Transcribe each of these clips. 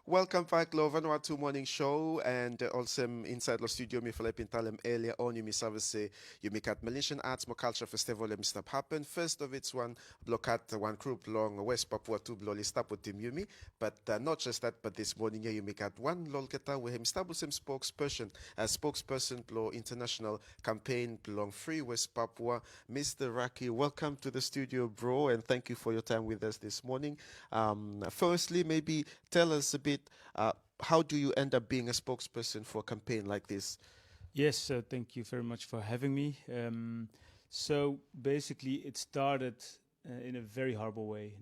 Welcome back, lo Vanuatu Morning Show, and also inside the studio, mi falei pintalem earlier on, you mi service, you make at Malaysian Arts, Mo Culture Festival, mi stop happen. First of its one, block at one group long West Papua to bloli stop with Tim Yumi, but not just that, but this morning, yeah, you make at one lolketa with him stable some spokesperson, blow international campaign, belong free West Papua, Mr. Rakcy. Welcome to the studio, bro, and thank you for your time with us this morning. Firstly, maybe tell us a bit, how do you end up being a spokesperson for a campaign like this? Yes, thank you very much for having me. So basically, it started in a very horrible way.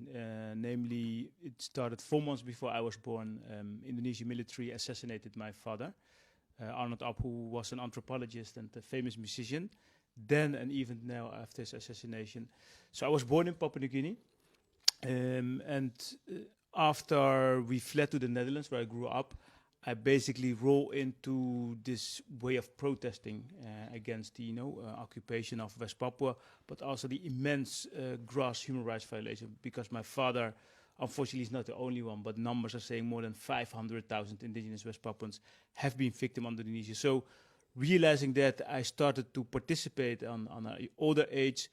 Namely, it started 4 months before I was born. Indonesian military assassinated my father, Arnold Ab, who was an anthropologist and a famous musician. Then and even now after his assassination. So I was born in Papua New Guinea. And after we fled to the Netherlands, where I grew up, I basically roll into this way of protesting against the occupation of West Papua, but also the immense gross human rights violation. Because my father, unfortunately, is not the only one, but numbers are saying more than 500,000 indigenous West Papuans have been victim under Indonesia. So, realizing that, I started to participate on an older age,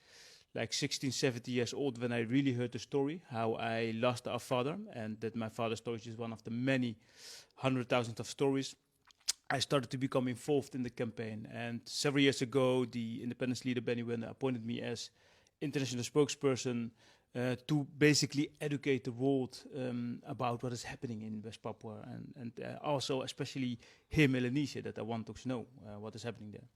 like 16, 17 years old, when I really heard the story, how I lost our father, and that my father's story is just one of the many 100,000 of stories. I started to become involved in the campaign. And several years ago, the independence leader, Benny Wende, appointed me as international spokesperson to basically educate the world about what is happening in West Papua, and also especially here in Melanesia, that I want to know what is happening there.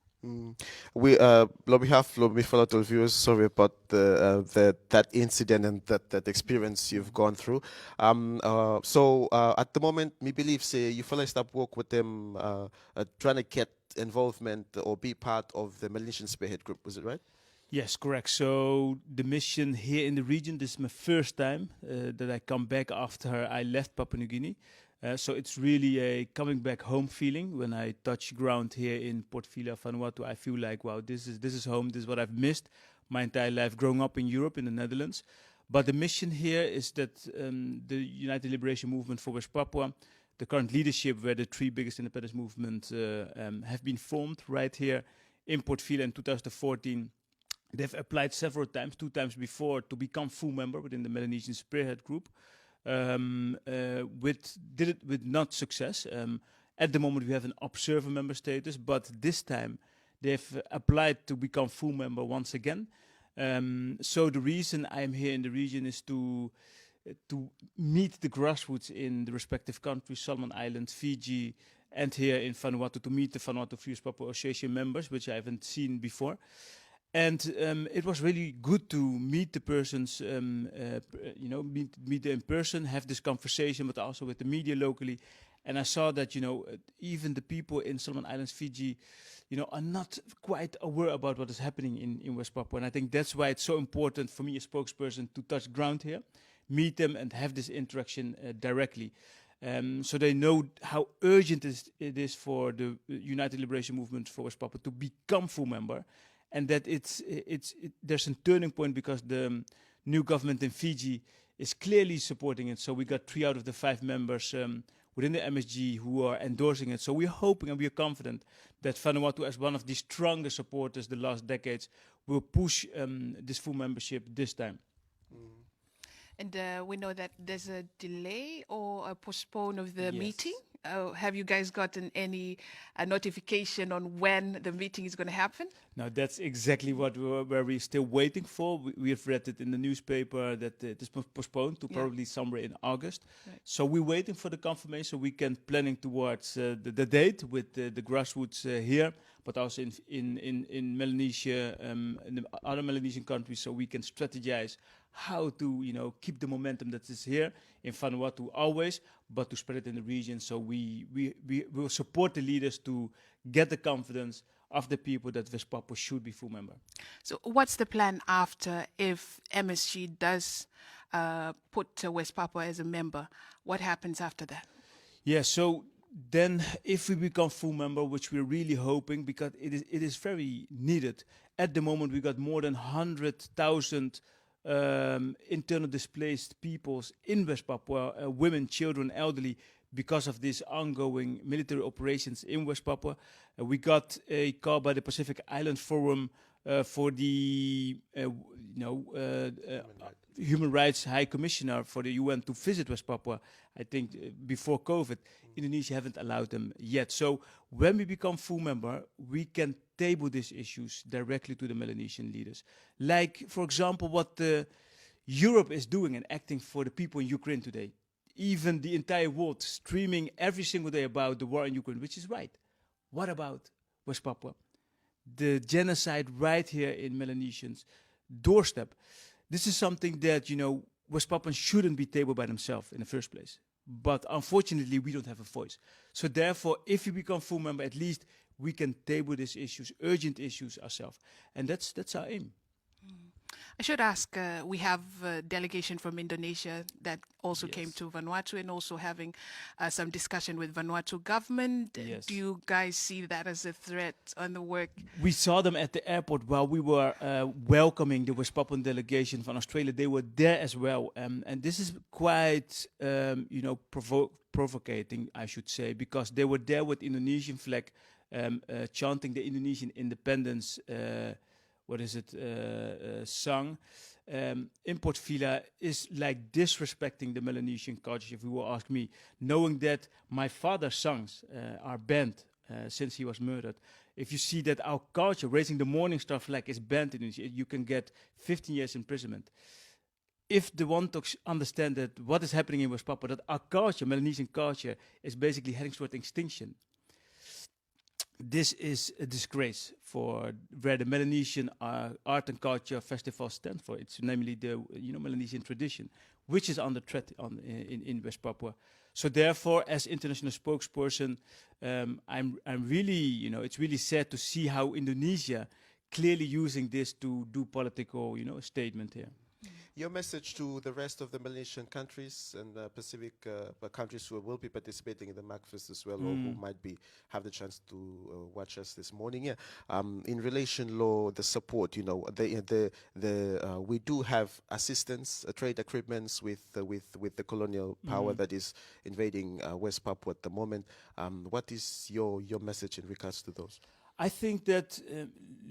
We on behalf of my fellow viewers, sorry about that incident and that experience you've gone through. So at the moment, me believe say you feel stop work with them, trying to get involvement or be part of the Malaysian Spearhead Group. Was it right? Yes, correct. So the mission here in the region, this is my first time that I come back after I left Papua New Guinea. So it's really a coming back home feeling. When I touch ground here in Port Vila, Vanuatu, I feel like, wow, this is home. This is what I've missed my entire life growing up in Europe, in the Netherlands. But the mission here is that the United Liberation Movement for West Papua, the current leadership, where the 3 biggest independence movements have been formed right here in Port Vila in 2014. They've applied several times, 2 times before, to become full member within the Melanesian Spearhead Group. Did it with not success. At the moment, we have an observer member status, but this time they've applied to become full member once again. So the reason I'm here in the region is to meet the grassroots in the respective countries, Solomon Islands, Fiji, and here in Vanuatu, to meet the Vanuatu Free West Papua Association members, which I haven't seen before. And it was really good to meet the persons, meet them in person, have this conversation, but also with the media locally. And I saw that, even the people in Solomon Islands, Fiji, are not quite aware about what is happening in West Papua. And I think that's why it's so important for me, a spokesperson, to touch ground here, meet them and have this interaction directly. So they know how urgent it is for the United Liberation Movement for West Papua to become full member. And that there's a turning point, because the new government in Fiji is clearly supporting it. So we got 3 out of the 5 members within the MSG who are endorsing it. So we're hoping and we are confident that Vanuatu, as one of the strongest supporters the last decades, will push this full membership this time. And we know that there's a delay or a postpone of the Yes. meeting. Have you guys gotten any notification on when the meeting is going to happen? Now that's exactly what we're still waiting for. We have read it in the newspaper that it is postponed to probably somewhere in August. Right. So we're waiting for the confirmation. We can planning towards the date with the grassroots here, but also in Melanesia, in the other Melanesian countries, so we can strategize how to keep the momentum that is here in Vanuatu always, but to spread it in the region. So we will support the leaders to get the confidence of the people that West Papua should be full member. So what's the plan after, if MSG does put West Papua as a member? What happens after that? Yeah, so then if we become full member, which we're really hoping, because it is very needed. At the moment, we got more than 100,000 internal displaced peoples in West Papua, women, children, elderly, because of these ongoing military operations in West Papua. We got a call by the Pacific Island Forum for the Human Rights High Commissioner for the UN to visit West Papua. I think before COVID, Indonesia haven't allowed them yet. So when we become full member, we can table these issues directly to the Melanesian leaders. Like, for example, what Europe is doing and acting for the people in Ukraine today. Even the entire world streaming every single day about the war in Ukraine, which is right. What about West Papua? The genocide right here in Melanesians' doorstep. This is something that, West Papuans shouldn't be tabled by themselves in the first place. But unfortunately, we don't have a voice. So therefore, if we become full member, at least we can table these issues, urgent issues ourselves. And that's our aim. I should ask, we have a delegation from Indonesia that also came to Vanuatu and also having some discussion with Vanuatu government. Yes. Do you guys see that as a threat on the work? We saw them at the airport while we were welcoming the West Papuan delegation from Australia. They were there as well. And this is quite, provocating, I should say, because they were there with Indonesian flag, chanting the Indonesian independence song. Import villa is like disrespecting the Melanesian culture, if you will ask me, knowing that my father's songs are banned since he was murdered. If you see that our culture, raising the Morning Star flag, is banned in Indonesia, you can get 15 years imprisonment. If they want to understand that what is happening in West Papua, that our culture, Melanesian culture, is basically heading toward extinction, this is a disgrace for where the Melanesian art and culture festival stand for. It's namely the Melanesian tradition, which is under threat in West Papua. So therefore, as international spokesperson, I'm really, it's really sad to see how Indonesia clearly using this to do political, statement here. Your message to the rest of the Malaysian countries and Pacific countries who will be participating in the MACFest as well, or who might have the chance to watch us this morning. In relation law, the support, we do have assistance, trade agreements with the colonial power that is invading West Papua at the moment. What is your message in regards to those? I think that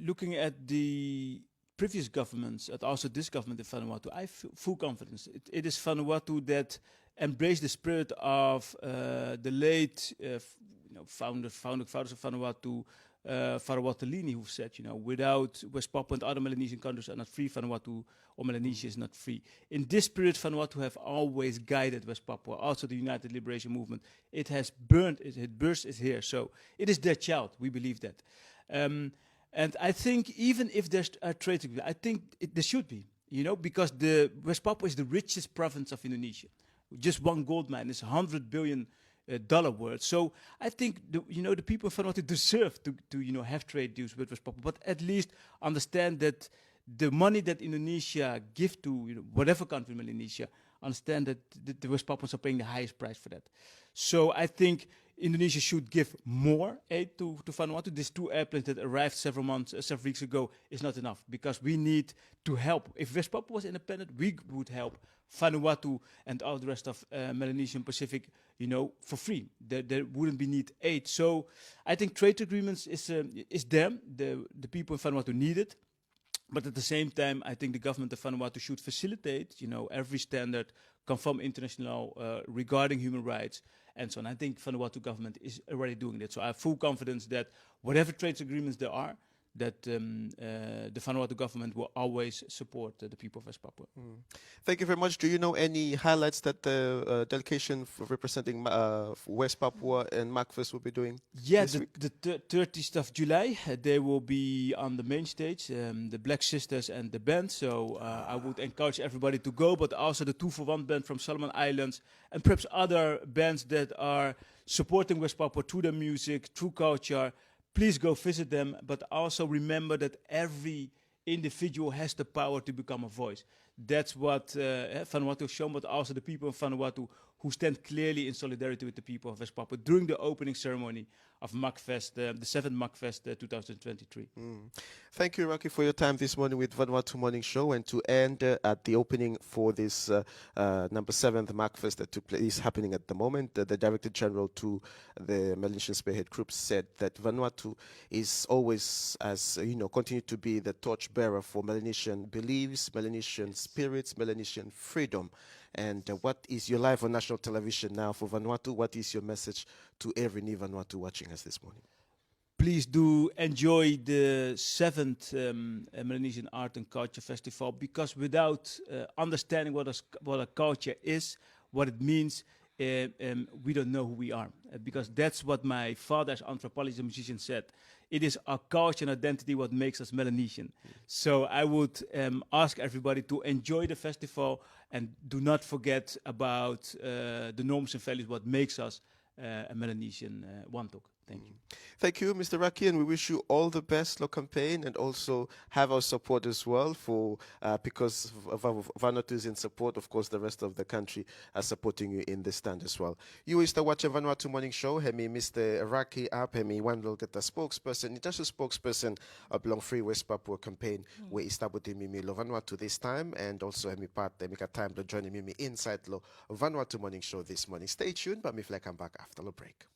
looking at the previous governments, and also this government in Vanuatu, I have full confidence. It is Vanuatu that embraced the spirit of the late founders of Vanuatu, Farawatolini, who said, without West Papua and other Melanesian countries are not free, Vanuatu or Melanesia is not free. In this spirit, Vanuatu have always guided West Papua, also the United Liberation Movement. It has burned, it burst its hair. So it is their child, we believe that. And I think even if there's a trade agreement, I think there should be, because the West Papua is the richest province of Indonesia. Just one gold mine is $100 billion worth. So I think the people of Vanuatu deserve to have trade deals with West Papua, but at least understand that the money that Indonesia give to whatever country in Melanesia, understand that the West Papuans are paying the highest price for that. So I think Indonesia should give more aid to Vanuatu. These 2 airplanes that arrived several weeks ago is not enough, because we need to help. If West Papua was independent, we would help Vanuatu and all the rest of Melanesian Pacific, for free. There wouldn't be need aid. So I think trade agreements is them. The people in Vanuatu need it. But at the same time, I think the government of Vanuatu should facilitate, every standard conform international law regarding human rights and so on. I think Vanuatu government is already doing that. So I have full confidence that whatever trade agreements there are, that the Vanuatu government will always support the people of West Papua. Thank you very much. Do you know any highlights that the delegation representing West Papua and MACFest will be doing? Yeah, the 30th of July, they will be on the main stage, the Black Sisters and the band. So I would encourage everybody to go, but also the 2 for 1 band from Solomon Islands, and perhaps other bands that are supporting West Papua through their music, through culture. Please go visit them, but also remember that every individual has the power to become a voice. That's what Vanuatu has shown, but also the people of Vanuatu who stand clearly in solidarity with the people of West Papua during the opening ceremony of MACFest, the 7th MACFest 2023. Thank you, Rakcy, for your time this morning with Vanuatu Morning Show, and to end at the opening for this number 7th MACFest that took place, is happening at the moment. The Director General to the Melanesian Spearhead Group said that Vanuatu is always, as continue to be the torchbearer for Melanesian beliefs, Melanesian spirits, Melanesian freedom. And what is your live on national television now for Vanuatu? What is your message to every new Vanuatu watching us this morning? Please do enjoy the 7th Melanesian Art and Culture Festival, because without understanding what a culture is, what it means, we don't know who we are. Because that's what my father, as anthropologist and musician, said. It is our culture and identity what makes us Melanesian. So I would ask everybody to enjoy the festival and do not forget about the norms and values what makes us a Melanesian Wantok. Thank you. Thank you, Mr. Rakcy, and we wish you all the best for campaign, and also have our support as well for because Vanuatu is in support. Of course, the rest of the country are supporting you in this stand as well. You is the watching Vanuatu Morning Show. Hemi Mr. Rakcy up, hemi one will get the spokesperson, international spokesperson of Belong Free West Papua campaign. We established Mimi Lo Vanuatu this time, and also hemi part make a time to join Mimi inside Lo Vanuatu Morning Show this morning. Stay tuned, but me fly come back after the break.